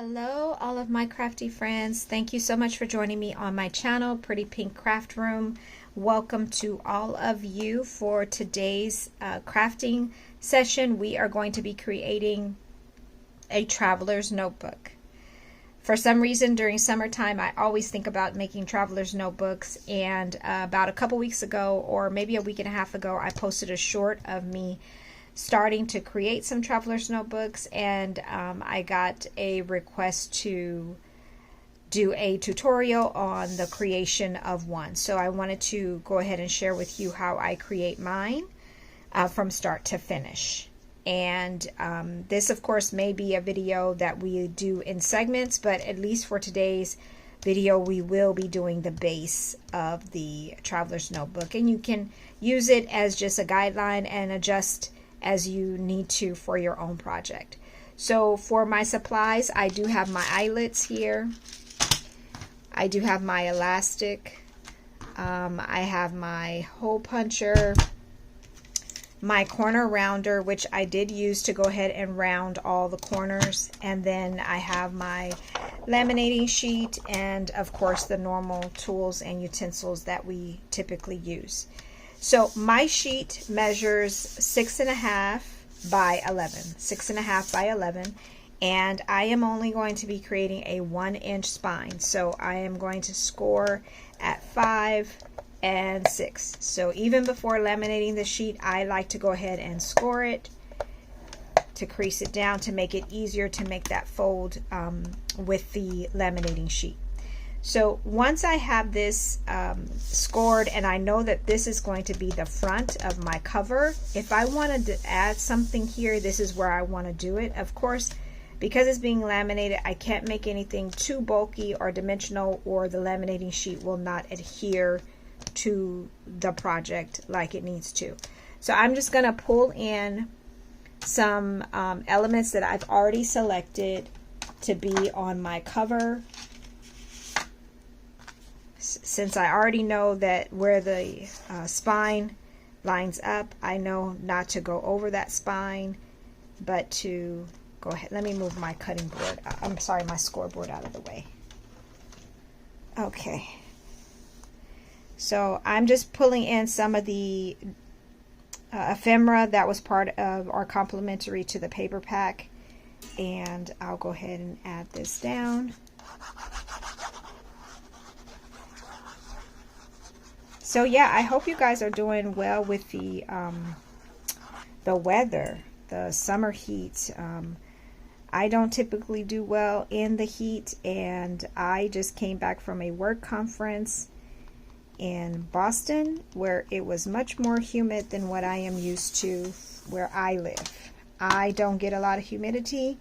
Hello, all of my crafty friends. Thank you so much for joining me on my channel, Pretty Pink Craft Room. Welcome to all of you for today's crafting session. We are going to be creating a traveler's notebook. For some reason, during summertime, I always think about making traveler's notebooks, and about a couple weeks ago, or maybe a week and a half ago, I posted a short of me starting to create some traveler's notebooks, and I got a request to do a tutorial on the creation of one. So I wanted to go ahead and share with you how I create mine from start to finish. And this, of course, may be a video that we do in segments, but at least for today's video, we will be doing the base of the traveler's notebook. And you can use it as just a guideline and adjust as you need to for your own project. So for my supplies, I do have my eyelets here. I do have my elastic. I have my hole puncher, my corner rounder, which I did use to go ahead and round all the corners. And then I have my laminating sheet and, of course, the normal tools and utensils that we typically use. So my sheet measures 6.5 by 11, 6.5 by 11, and I am only going to be creating a 1-inch spine. So I am going to score at 5 and 6. So even before laminating the sheet, I like to go ahead and score it to crease it down to make it easier to make that fold with the laminating sheet. So once I have this scored, and I know that this is going to be the front of my cover, if I wanted to add something here, this is where I want to do it. Of course, because it's being laminated, I can't make anything too bulky or dimensional, or the laminating sheet will not adhere to the project like it needs to. So I'm just going to pull in some elements that I've already selected to be on my cover. Since I already know that where the spine lines up, I know not to go over that spine, but to go ahead. Let me move my cutting board. I'm sorry, my scoreboard out of the way. Okay. So I'm just pulling in some of the ephemera that was part of our complimentary to the paper pack, and I'll go ahead and add this down. So yeah, I hope you guys are doing well with the weather, the summer heat. I don't typically do well in the heat, and I just came back from a work conference in Boston where it was much more humid than what I am used to where I live. I don't get a lot of humidity.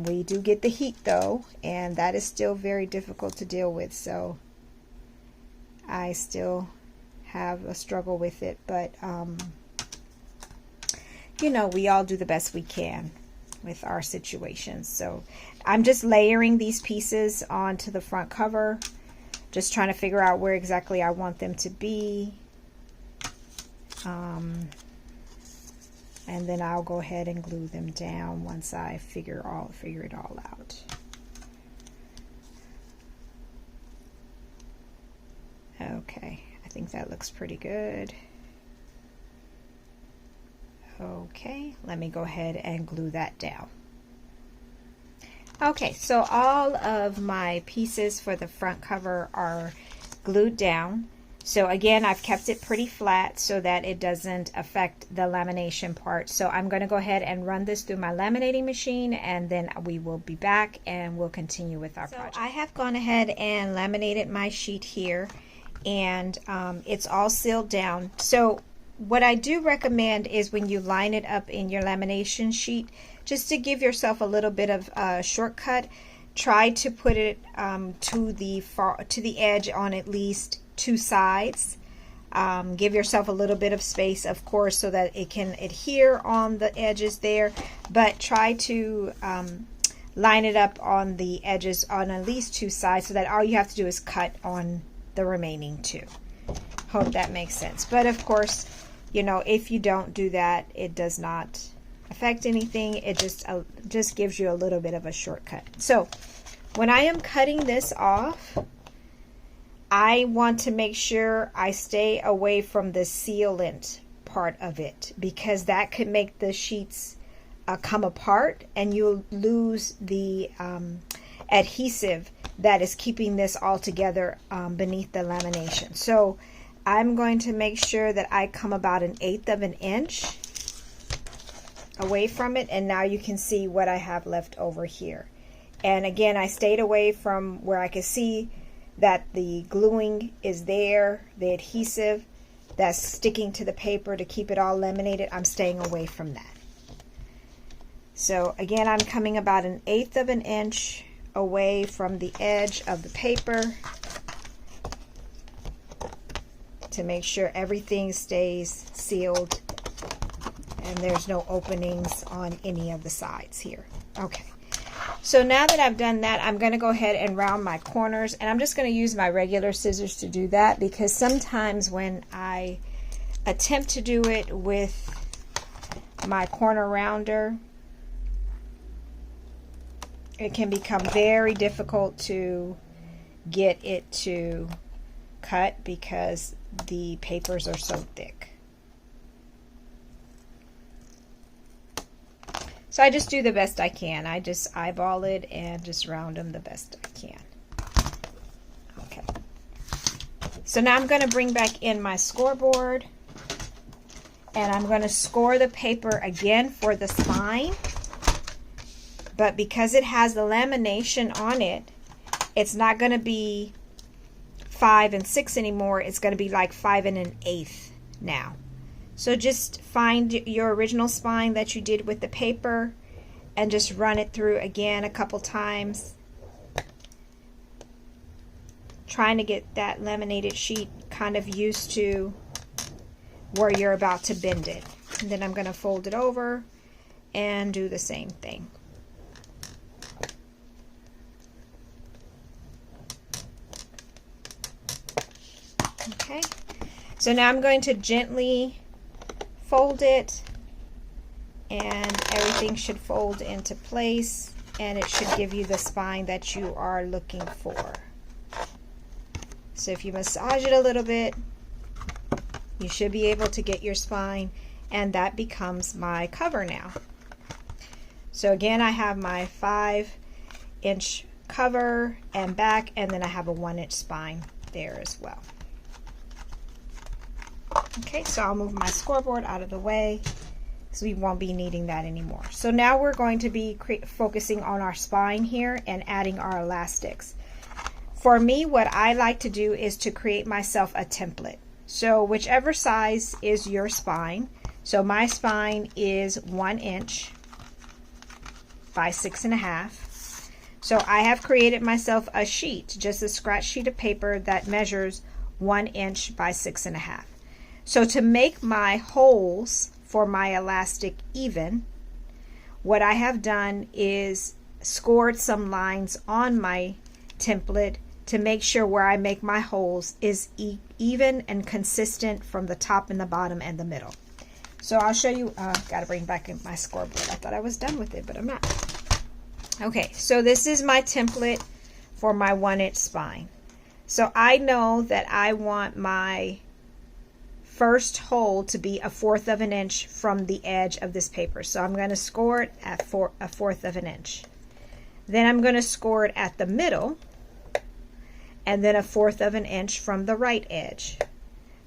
We do get the heat though, and that is still very difficult to deal with. So I still have a struggle with it, but you know, we all do the best we can with our situations. So I'm just layering these pieces onto the front cover, just trying to figure out where exactly I want them to be, and then I'll go ahead and glue them down once I figure it all out. Okay, I think that looks pretty good. Okay, let me go ahead and glue that down. Okay, so all of my pieces for the front cover are glued down. So again, I've kept it pretty flat so that it doesn't affect the lamination part. So I'm going to go ahead and run this through my laminating machine, and then we will be back and we'll continue with our project. I have gone ahead and laminated my sheet here, and it's all sealed down. So what I do recommend is when you line it up in your lamination sheet, just to give yourself a little bit of a shortcut, try to put it to the edge on at least 2 sides. Give yourself a little bit of space, of course, so that it can adhere on the edges there, but try to line it up on the edges on at least 2 sides, so that all you have to do is cut on the remaining 2. Hope that makes sense. But of course, you know, if you don't do that, it does not affect anything. It just gives you a little bit of a shortcut. So when I am cutting this off, I want to make sure I stay away from the sealant part of it, because that could make the sheets come apart and you'll lose the adhesive that is keeping this all together beneath the lamination. So I'm going to make sure that I come about 1/8 of an inch away from it, and now you can see what I have left over here. And again, I stayed away from where I could see that the gluing is there, the adhesive that's sticking to the paper to keep it all laminated. I'm staying away from that. So again, I'm coming about 1/8 of an inch away from the edge of the paper to make sure everything stays sealed and there's no openings on any of the sides here. Okay, so now that I've done that, I'm going to go ahead and round my corners, and I'm just going to use my regular scissors to do that, because sometimes when I attempt to do it with my corner rounder, it can become very difficult to get it to cut because the papers are so thick. So I just do the best I can. I just eyeball it and just round them the best I can. Okay. So now I'm going to bring back in my scoreboard, and I'm going to score the paper again for the spine. But because it has the lamination on it, it's not going to be 5 and 6 anymore. It's going to be like 5 and 1/8 now. So just find your original spine that you did with the paper and just run it through again a couple times, trying to get that laminated sheet kind of used to where you're about to bend it. And then I'm going to fold it over and do the same thing. Okay, so now I'm going to gently fold it, and everything should fold into place, and it should give you the spine that you are looking for. So if you massage it a little bit, you should be able to get your spine, and that becomes my cover now. So again, I have my 5-inch cover and back, and then I have a 1-inch spine there as well. Okay, so I'll move my scoreboard out of the way so we won't be needing that anymore. So now we're going to be focusing on our spine here and adding our elastics. For me, what I like to do is to create myself a template. So whichever size is your spine. So my spine is 1 inch by 6.5. So I have created myself a sheet, just a scratch sheet of paper that measures 1 inch by 6.5. So to make my holes for my elastic even, what I have done is scored some lines on my template to make sure where I make my holes is even and consistent from the top and the bottom and the middle. So I'll show you. Gotta bring back in my scoreboard. I thought I was done with it, but I'm not. Okay, so this is my template for my 1-inch spine. So I know that I want my first hole to be 1/4 of an inch from the edge of this paper. So I'm going to score it at 1/4 of an inch. Then I'm going to score it at the middle, and then 1/4 of an inch from the right edge.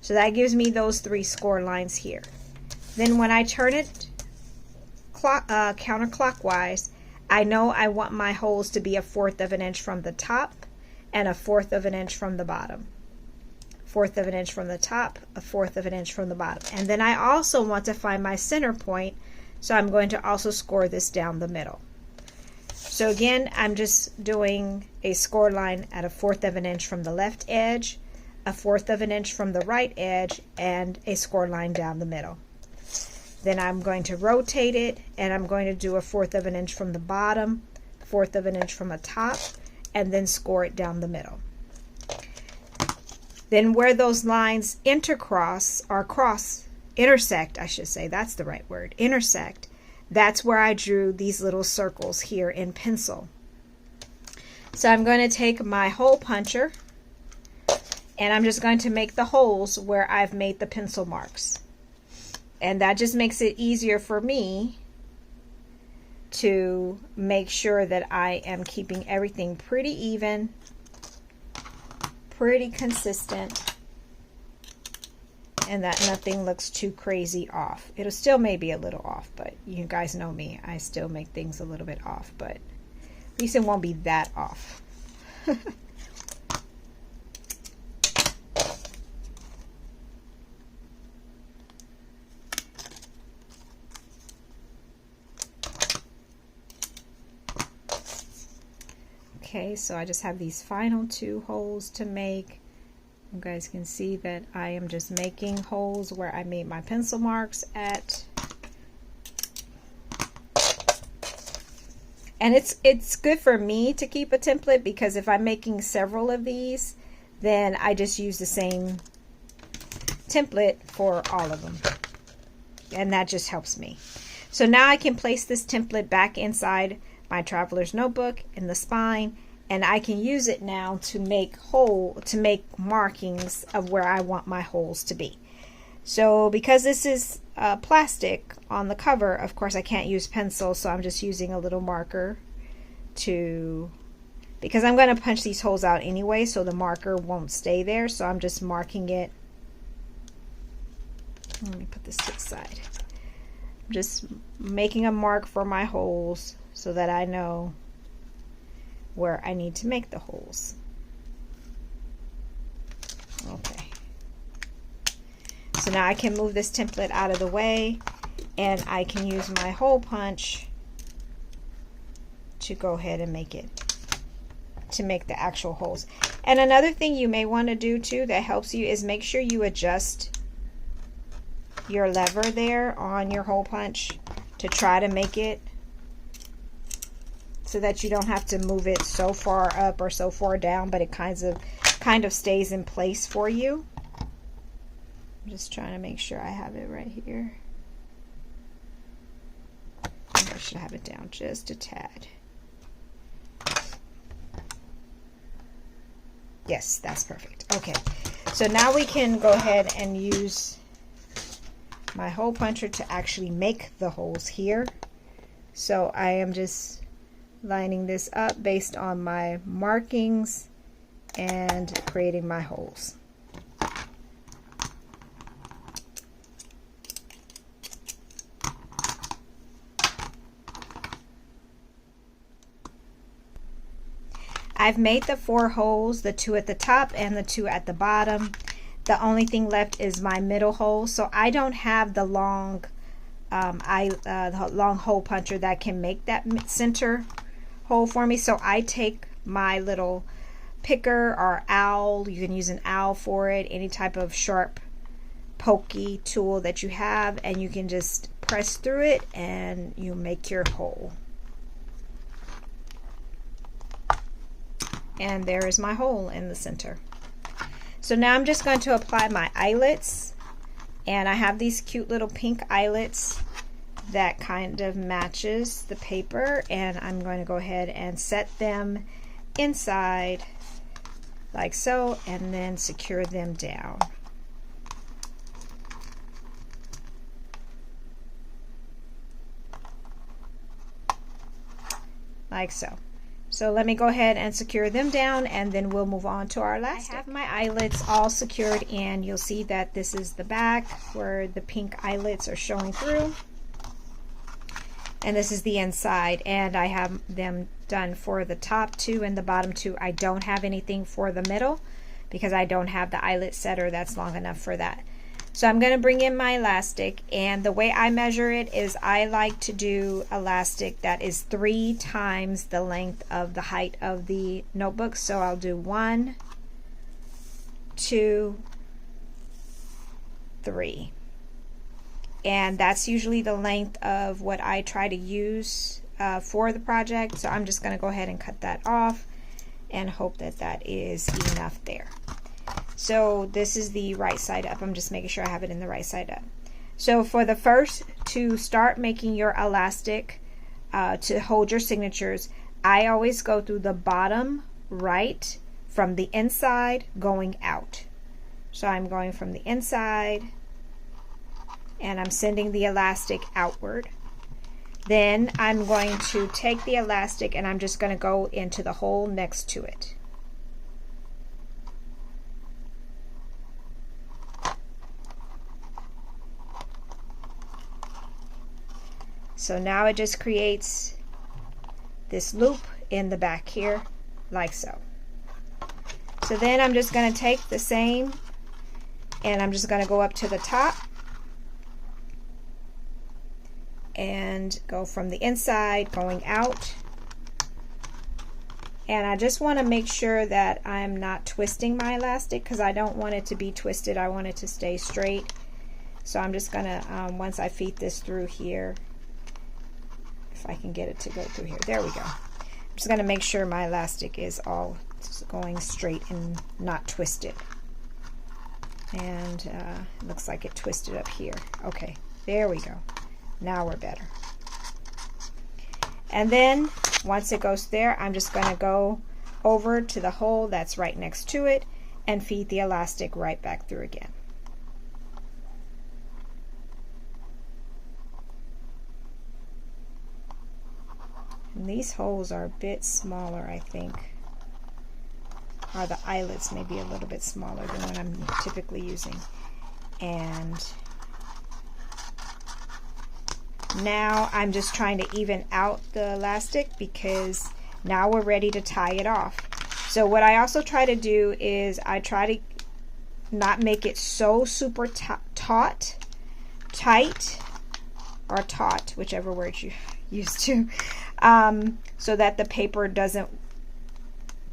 So that gives me those 3 score lines here. Then when I turn it counterclockwise, I know I want my holes to be 1/4 of an inch from the top and 1/4 of an inch from the bottom. 1/4 of an inch from the top, 1/4 of an inch from the bottom. And then I also want to find my center point, so I'm going to also score this down the middle. So again, I'm just doing a score line at 1/4 of an inch from the left edge, 1/4 of an inch from the right edge, and a score line down the middle. Then I'm going to rotate it, and I'm going to do 1/4 of an inch from the bottom, 1/4 of an inch from the top, and then score it down the middle. Then where those lines intercross, or intersect, I should say, that's the right word, intersect, that's where I drew these little circles here in pencil. So I'm going to take my hole puncher and I'm just going to make the holes where I've made the pencil marks. And that just makes it easier for me to make sure that I am keeping everything pretty even, pretty consistent, and that nothing looks too crazy off. It'll still may be a little off, but you guys know me. I still make things a little bit off, but at least it won't be that off. Okay, so I just have these final 2 holes to make. You guys can see that I am just making holes where I made my pencil marks at. And it's good for me to keep a template, because if I'm making several of these, then I just use the same template for all of them. And that just helps me. So now I can place this template back inside my traveler's notebook in the spine, and I can use it now to make markings of where I want my holes to be. So because this is plastic on the cover, of course I can't use pencil, so I'm just using a little marker because I'm going to punch these holes out anyway, so the marker won't stay there. So I'm just marking it. Let me put this to the side. I'm just making a mark for my holes so that I know where I need to make the holes. Okay. So now I can move this template out of the way, and I can use my hole punch to go ahead and make the actual holes. And another thing you may want to do too that helps you is make sure you adjust your lever there on your hole punch to try to make it so that you don't have to move it so far up or so far down, but it kind of stays in place for you. I'm just trying to make sure I have it right here. I should have it down just a tad. Yes, that's perfect. Okay, so now we can go ahead and use my hole puncher to actually make the holes here. So I am just lining this up based on my markings and creating my holes. I've made the 4 holes, the 2 at the top and the 2 at the bottom. The only thing left is my middle hole. So I don't have the long long hole puncher that can make that center hole for me. So I take my little picker or owl. You can use an owl for it, any type of sharp pokey tool that you have, and you can just press through it and you make your hole. And there is my hole in the center. So now I'm just going to apply my eyelets, and I have these cute little pink eyelets that kind of matches the paper, and I'm going to go ahead and set them inside like so, and then secure them down. Like so. So let me go ahead and secure them down, and then we'll move on to our elastic. I have my eyelets all secured, and you'll see that this is the back where the pink eyelets are showing through. And this is the inside, and I have them done for the top 2 and the bottom 2. I don't have anything for the middle because I don't have the eyelet setter that's long enough for that. So I'm going to bring in my elastic, and the way I measure it is I like to do elastic that is 3 times the length of the height of the notebook. So I'll do 1, 2, 3. And that's usually the length of what I try to use for the project. So I'm just going to go ahead and cut that off and hope that that is enough there. So this is the right side up. I'm just making sure I have it in the right side up. So for the first, to start making your elastic to hold your signatures, I always go through the bottom right from the inside going out. So I'm going from the inside and I'm sending the elastic outward. Then I'm going to take the elastic and I'm just going to go into the hole next to it. So now it just creates this loop in the back here, like so. So then I'm just going to take the same and I'm just going to go up to the top and go from the inside going out. And I just want to make sure that I'm not twisting my elastic because I don't want it to be twisted. I want it to stay straight. So I'm just going to, once I feed this through here, if I can get it to go through here. There we go. I'm just going to make sure my elastic is all going straight and not twisted. And it looks like it twisted up here. Okay, there we go. Now we're better. And then once it goes there, I'm just going to go over to the hole that's right next to it and feed the elastic right back through again. And these holes are a bit smaller, I think. Or the eyelets may be a little bit smaller than what I'm typically using. And now I'm just trying to even out the elastic because now we're ready to tie it off. So what I also try to do is I try to not make it so super tight, or taut, whichever word you use to, so that the paper doesn't,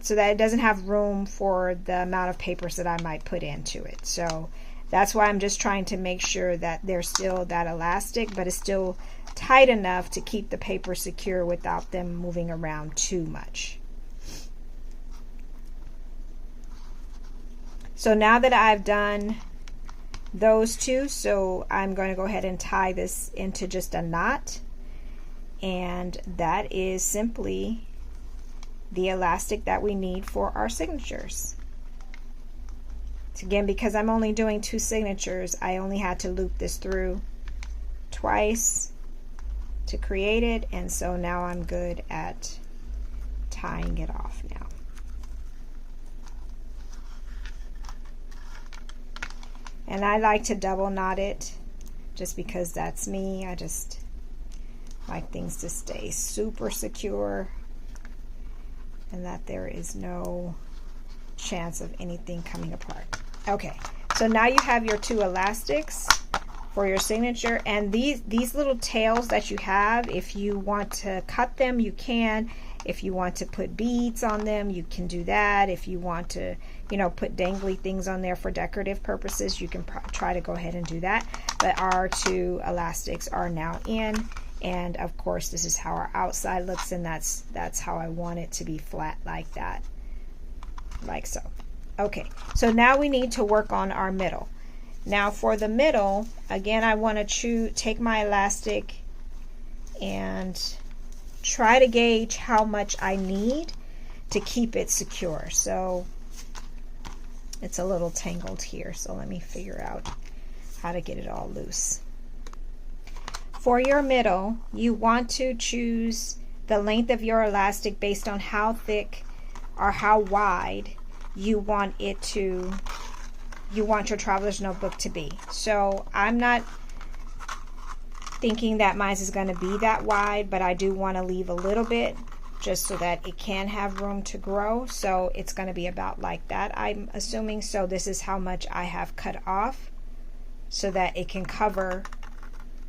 so that it doesn't have room for the amount of papers that I might put into it. So that's why I'm just trying to make sure that there's still that elastic, but it's still tight enough to keep the paper secure without them moving around too much. So now that I've done those two, so I'm going to go ahead and tie this into just a knot. And that is simply the elastic that we need for our signatures. So again, because I'm only doing 2 signatures, I only had to loop this through twice to create it, and so now I'm good at tying it off now. And I like to double knot it just because that's me. I just like things to stay super secure and that there is no chance of anything coming apart. Okay, so now you have your 2 elastics for your signature, and these little tails that you have, if you want to cut them, you can. If you want to put beads on them, you can do that. If you want to, you know, put dangly things on there for decorative purposes, you can try to go ahead and do that. But our 2 elastics are now in, and of course this is how our outside looks, and that's how I want it to be, flat like that, like so. Okay, so now we need to work on our middle. Now for the middle, again, I want to take my elastic and try to gauge how much I need to keep it secure. So it's a little tangled here, so let me figure out how to get it all loose. For your middle, you want to choose the length of your elastic based on how thick or how wide you want it to, you want your traveler's notebook to be. So I'm not thinking that mine is going to be that wide, but I do want to leave a little bit just so that it can have room to grow. So it's going to be about like that, I'm assuming. So this is how much I have cut off so that it can cover,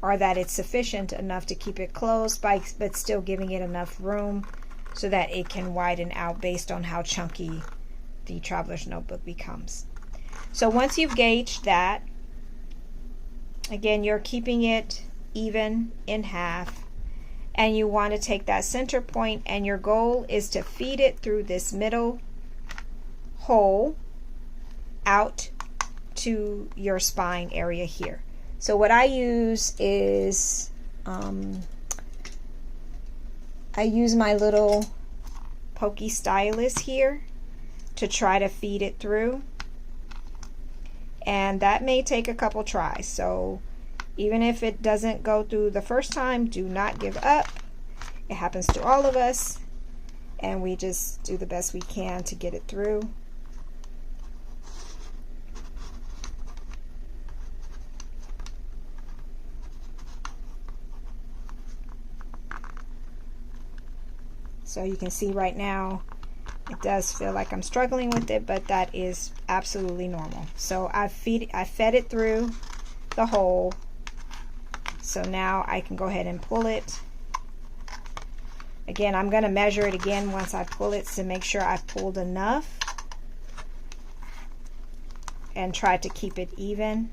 or that it's sufficient enough to keep it closed but still giving it enough room so that it can widen out based on how chunky the traveler's notebook becomes. So once you've gauged that, again, you're keeping it even in half, and you want to take that center point, and your goal is to feed it through this middle hole out to your spine area here. So what I use is, I use my little pokey stylus here to try to feed it through. And that may take a couple tries. So even if it doesn't go through the first time, do not give up. It happens to all of us. And we just do the best we can to get it through. So you can see right now, it does feel like I'm struggling with it, but that is absolutely normal. So I fed it through the hole. So now I can go ahead and pull it. Again, I'm going to measure it again once I pull it to make sure I've pulled enough and try to keep it even.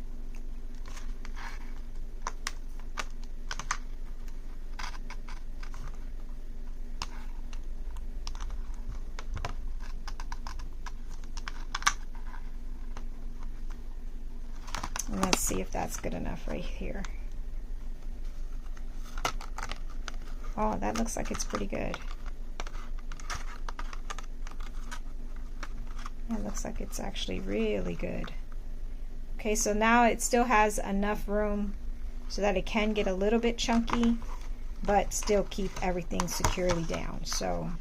And let's see if that's good enough right here. Oh, that looks like it's pretty good. That looks like it's actually really good. Okay, so now it still has enough room so that it can get a little bit chunky, but still keep everything securely down. So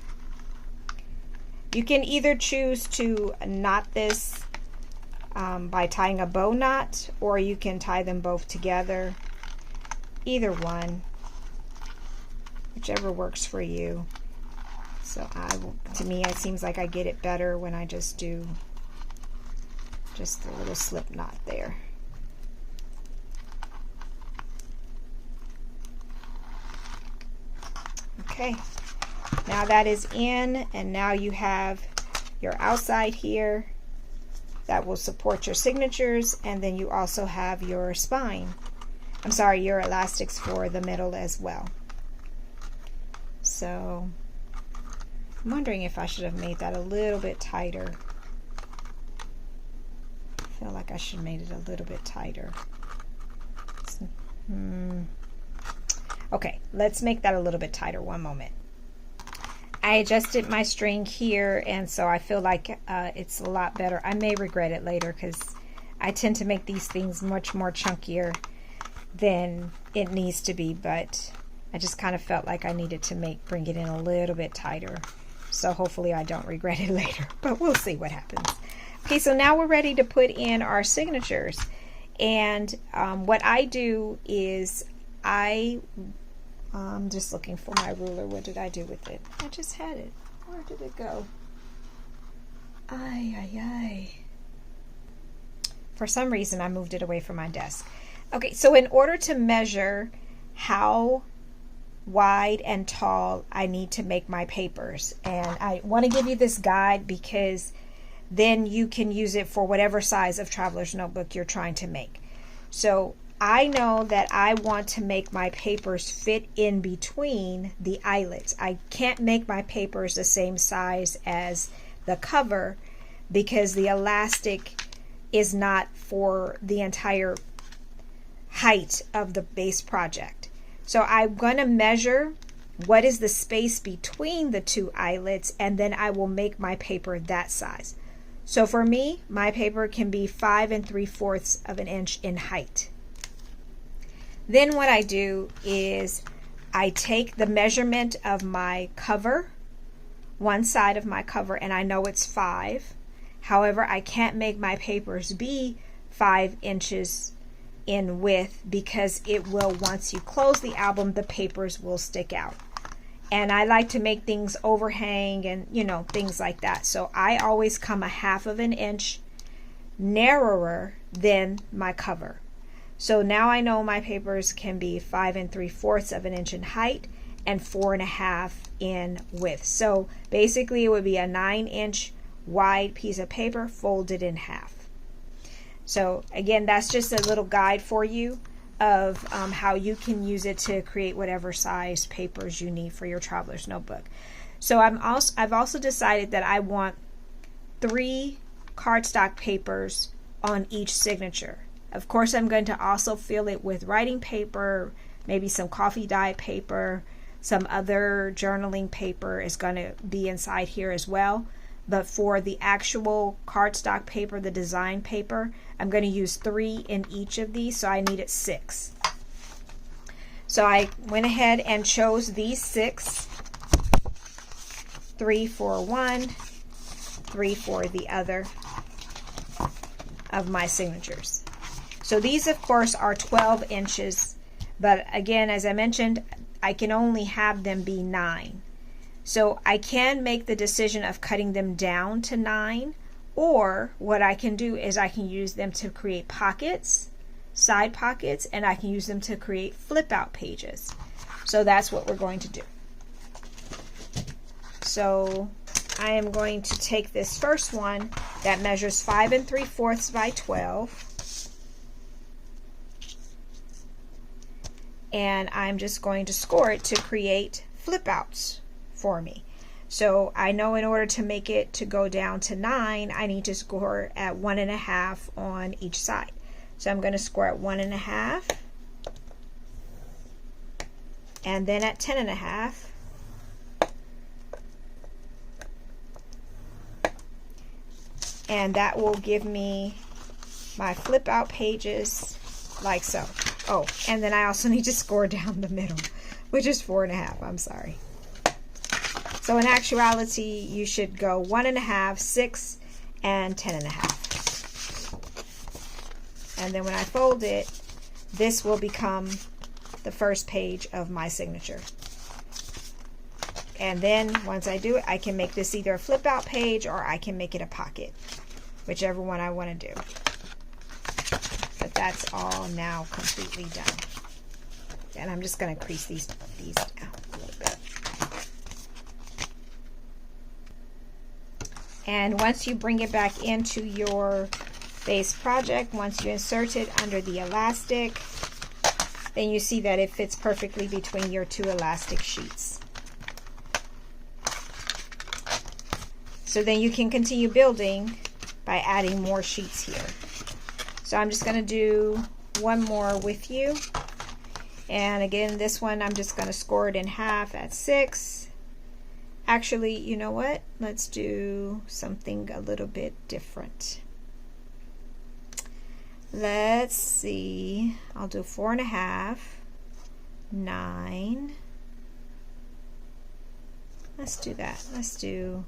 you can either choose to knot this by tying a bow knot, or you can tie them both together. Either one, whichever works for you. So to me, it seems like I get it better when I just do just a little slip knot there. Okay, now that is in, and now you have your outside here that will support your signatures, and then you also have your spine. I'm sorry, your elastics for the middle as well. So I'm wondering if I should have made that a little bit tighter. I feel like I should have made it a little bit tighter. Okay, let's make that a little bit tighter. One moment. I adjusted my string here, and so I feel like it's a lot better. I may regret it later because I tend to make these things much more chunkier than it needs to be, but I just kind of felt like I needed to bring it in a little bit tighter. So hopefully I don't regret it later, but we'll see what happens. Okay, so now we're ready to put in our signatures. And what I do is I'm just looking for my ruler. What did I do with it? I just had it. Where did it go? Ay. For some reason, I moved it away from my desk. Okay, so in order to measure how wide and tall I need to make my papers, and I want to give you this guide because then you can use it for whatever size of traveler's notebook you're trying to make. So I know that I want to make my papers fit in between the eyelets. I can't make my papers the same size as the cover because the elastic is not for the entire height of the base project. So I'm going to measure what is the space between the two eyelets, and then I will make my paper that size. So for me, my paper can be 5 3/4 of an inch in height. Then what I do is I take the measurement of my cover, one side of my cover, and I know it's 5. However, I can't make my papers be 5 inches in width because it will, once you close the album, the papers will stick out. And I like to make things overhang and, you know, things like that. So I always come 1/2 of an inch narrower than my cover. So now I know my papers can be 5 3/4 of an inch in height and 4 1/2 in width. So basically it would be a 9-inch wide piece of paper folded in half. So again, that's just a little guide for you of how you can use it to create whatever size papers you need for your traveler's notebook. So I've also decided that I want 3 cardstock papers on each signature. Of course, I'm going to also fill it with writing paper, maybe some coffee dye paper, some other journaling paper is going to be inside here as well. But for the actual cardstock paper, the design paper, I'm going to use 3 in each of these, so I needed 6. So I went ahead and chose these 6. 3 for one, 3 for the other of my signatures. So these, of course, are 12 inches, but again, as I mentioned, I can only have them be 9. So I can make the decision of cutting them down to 9, or what I can do is I can use them to create pockets, side pockets, and I can use them to create flip out pages. So that's what we're going to do. So I am going to take this first one that measures 5 3/4 by 12, and I'm just going to score it to create flip outs for me. So I know in order to make it to go down to 9, I need to score at 1.5 on each side. So I'm going to score at 1.5, and then at 10.5, and that will give me my flip out pages like so. Oh, and then I also need to score down the middle, which is 4.5. I'm sorry. So in actuality, you should go 1.5, 6, and 10.5. And then when I fold it, this will become the first page of my signature. And then once I do it, I can make this either a flip out page or I can make it a pocket, whichever one I want to do. But that's all now completely done. And I'm just going to crease these down a little bit. And once you bring it back into your base project, once you insert it under the elastic, then you see that it fits perfectly between your 2 elastic sheets. So then you can continue building by adding more sheets here. So I'm just going to do one more with you. And again, this one I'm just going to score it in half at 6. Actually, you know what? Let's do something a little bit different. Let's see. I'll do 4.5, 9. Let's do that. Let's do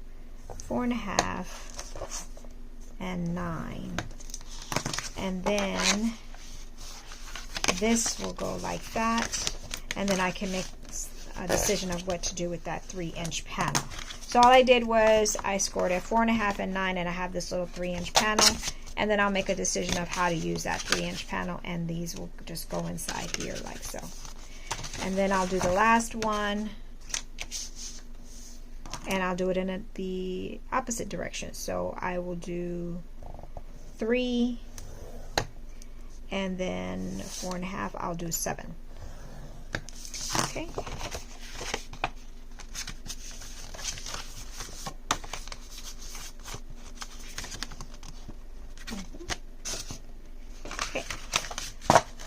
4.5 and 9. And then this will go like that. And then I can make a decision of what to do with that 3-inch panel. So all I did was I scored at 4.5 and 9, and I have this little 3-inch panel, and then I'll make a decision of how to use that 3-inch panel, and these will just go inside here like so. And then I'll do the last one, and I'll do it in the opposite direction. So I will do 3, and then 4.5, I'll do 7. Okay. Okay.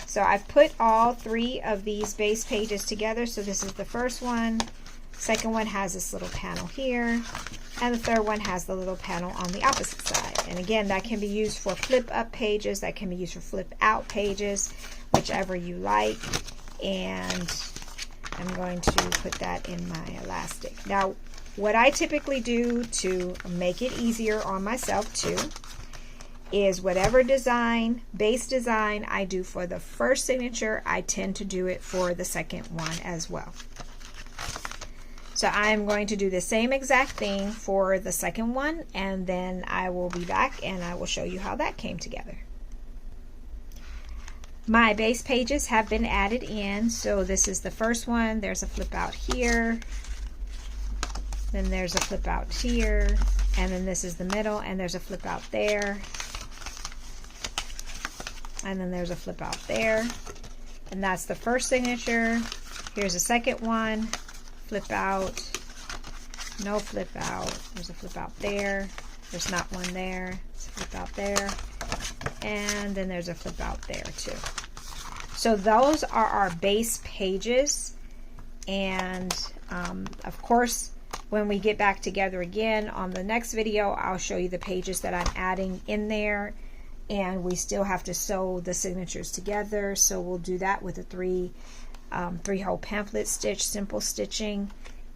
So I've put all 3 of these base pages together. So this is the first one. Second one has this little panel here. And the third one has the little panel on the opposite side. And again, that can be used for flip up pages. That can be used for flip out pages, whichever you like. And I'm going to put that in my elastic. Now, what I typically do to make it easier on myself too is whatever design, base design I do for the first signature, I tend to do it for the second one as well. So I'm going to do the same exact thing for the second one, and then I will be back and I will show you how that came together. My base pages have been added in. So this is the first one. There's a flip out here. Then there's a flip out here. And then this is the middle, and there's a flip out there. And then there's a flip out there. And that's the first signature. Here's a second one. Flip out. No flip out. There's a flip out there. There's not one there. It's a flip out there. and then there's a flip out there too. So those are our base pages, and of course when we get back together again on the next video, I'll show you the pages that I'm adding in there, and we still have to sew the signatures together, so we'll do that with a three-hole pamphlet stitch, simple stitching,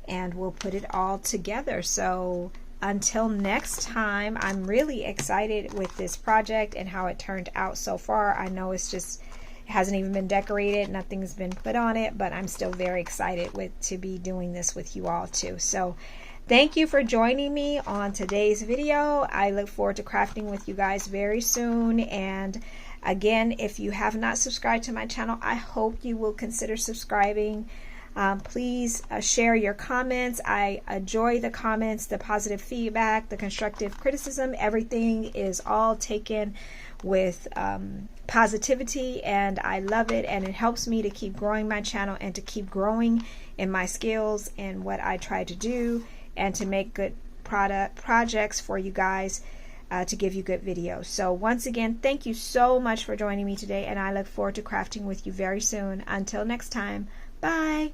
and we'll put it all together. So until next time, I'm really excited with this project and how it turned out so far. I know it hasn't even been decorated, nothing's been put on it, but I'm still very excited to be doing this with you all too. So thank you for joining me on today's video. I look forward to crafting with you guys very soon. And again, if you have not subscribed to my channel, I hope you will consider subscribing. Please share your comments. I enjoy the comments, the positive feedback, the constructive criticism. Everything is all taken with positivity, and I love it, and it helps me to keep growing my channel and to keep growing in my skills and what I try to do, and to make good projects for you guys, to give you good videos. So once again, thank you so much for joining me today, and I look forward to crafting with you very soon. Until next time, bye.